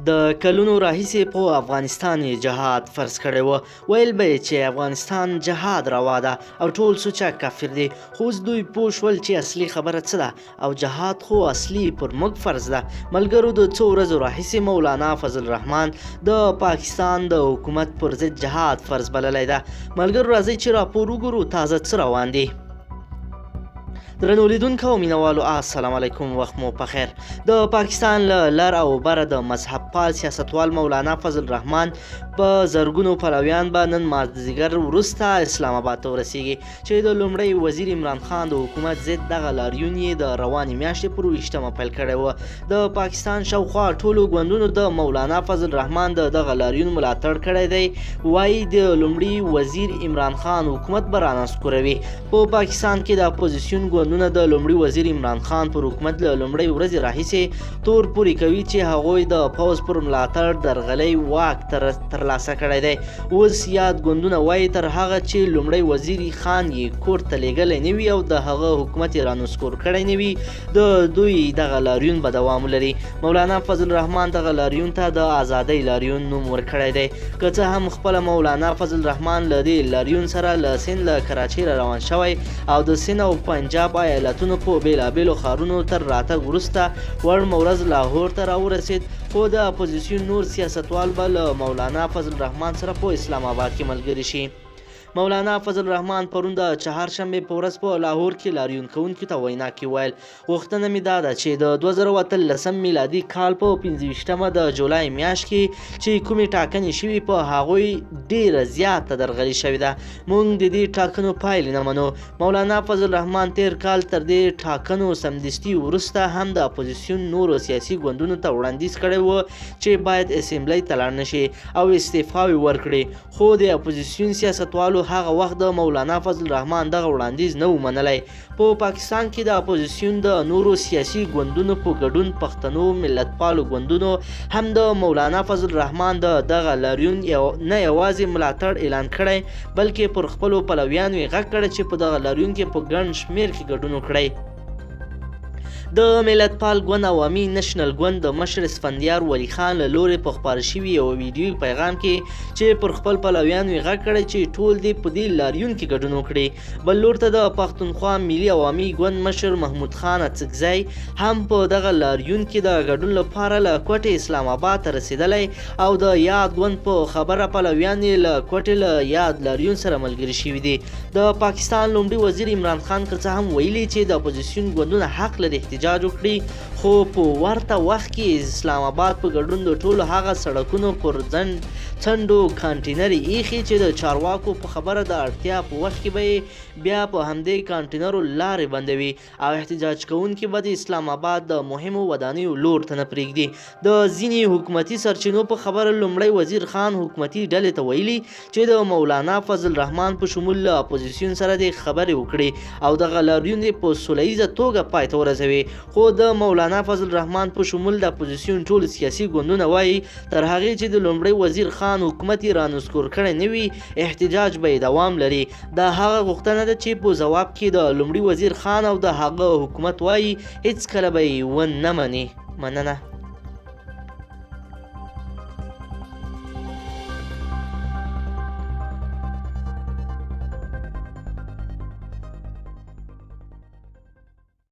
د کلونو راهیسې په افغانستان جهاد فرض کړی و ویل به یې چې افغانستان جهاد روا ده او ټول سوچه کافر دي خو اوس دوی پوه شول چې اصلي خبره څه ده او جهاد خو اصلي پر موږ فرض ده. ملګرو د څو ورځو راهیسې مولانا فضل الرحمن د پاکستان د حکومت پر ضد جهاد فرض بللی ده. ملګرو راځئ چې راپور وګورو تازه څه روان دي. درنو لیدونکو او مینوالو السلام علیکم، وخت مو پخیر. د پاکستان له لر او بره د مذهب پال سیاستوال مولانا فضل الرحمن په زرګونو پلویان به نن مازدیګر وروسته اسلام آباد ته ورسیږي چې د لومړي وزیر عمران خان د حکومت ضد دغه لاریون یې د روانې میاشتې پر 28مه پیل کړی و. د پاکستان شاوخوا ټولو ګوندونو د مولانا فضل الرحمن د دغه لاریون ملاتړ کړی دی. وایي د لومړي وزیر عمران خان حکومت به رانسکوروي. په پاکستان کې د اپوزیسیون ګوندونه د لومړي وزیر عمران خان پر حکومت له لومړۍ ورځې راهیسې تور پورې کوي چې هغوی د پوځ پر ملاتړ درغلی واک ترلاسه کړی دی. اوس یاد ګوندونه وایي تر هغه چې لومړی وزیر خان یې کور ته لیږلی نه وي او د هغه حکومت یې رانسکور کړی نه وي د دوی دغه لاریون به دوام ولري. مولانا فضل الرحمن دغه لاریون ته د ازادۍ لاریون نوم ورکړی دی. که څه هم خپله مولانا فضل الرحمن له دې لاریون سره له سند له کراچۍ را روان شوی او د سند او پنجاب ایالتونو په بیلابیلو ښارونو تر راتګ وروسته وړمه ورځ لاهور ته راورسېد، خو د اپوزیسیون نور سیاستوال به له مولانا فضل الرحمن سره په اسلام آباد کې ملګري شي. مولانا فضل الرحمن پرون د چهارشنبې په ورځ په لاهور کې لاریون کوونکو ته وینا کې ویل غوښتنه مې دا ده چې د 2013 میلادي کال په 25مه د جولای میاشت کې چې کومې ټاکنې شوي په هغوی ډیره زیاته درغلي شوې ده. موږ د دې ټاکنو پایلې نه منو. مولانا فضل الرحمن تیر کال تر دې ټاکنو سمدستي وروسته هم د اپوزیسیون نورو سیاسي ګوندونو ته وړاندیز کړی و چې باید اسمبلی ته لاړ نشي او استعفاوې ورکړي، خو د اپوزیسیون سیاستوالو هغه وخت د مولانا فضل الرحمن دغه وړاندیز نه و منلی. په پاکستان کې د اپوزیسیون د نورو سیاسي ګوندونو په ګډون پښتنو ملتپالو ګوندونو هم د مولانا فضل الرحمن د دغه لاریون نه یوازې ملاتړ اعلان کړی بلکې پر خپلو پلویانو یې غږ کړی چې په دغه لاریون کې په ګڼ شمېر کې ګډون وکړي. د ملتپال ګوند عوامي نشنل ګوند د مشر اسفندیار ولی خان له لورې په خپاره شوي یو ویډیوي پیغام کې چې پر خپل پلویانو یې غږ کړی چې ټول دې په دې لاریون کې ګډون وکړي. بل لور ته د پښتونخوا ملي عوامي ګوند مشر محمود خان اڅکزی هم په دغه لاریون کې د ګډون لپاره له کوټې اسلام آباد ته رسېدلی او د یاد ګوند په خبره پلویان یې له کوټې له یاد لاریون سره ملګري شوي دي. د پاکستان لومړي وزیر عمران خان که څه هم ویلي چې د اپوزیسیون ګوندونه حق لري احتجاج وکړي، خو په ورته وخت کې اسلام آباد په ګډون د ټولو هغه سړکونو پر څنډو کانټینرې ایښي چې د چارواکو په خبره د اړتیا په وخت کې به بیا په همدې کانټینرو لارې بندوي او احتجاج کوونکي به د اسلام آباد د مهمو ودانیو لور ته نه پرېږدي. د ځینې حکومتي سرچینو په خبره لومړی وزیر خان حکومتي ډلې ته ویلي چې د مولانا فضل الرحمن په شمول له اپوزیسیون سره د خبرې وکړي او دغه لاریون یې په سوله ییزه توګه پای ته ورسوي، خو د مولانا فضل الرحمن په شمول د اپوزیسیون ټول سیاسي ګوندونه وایي تر هغې چې د لومړي وزیر خان حکومت یې رانسکور کړی نه وي احتجاج به یې دوام لري. دا هغه غوښتنه ده چې په ځواب کې د لومړي وزیر خان او د هغه حکومت وایي هیڅکله به یې ونه مني. مننه.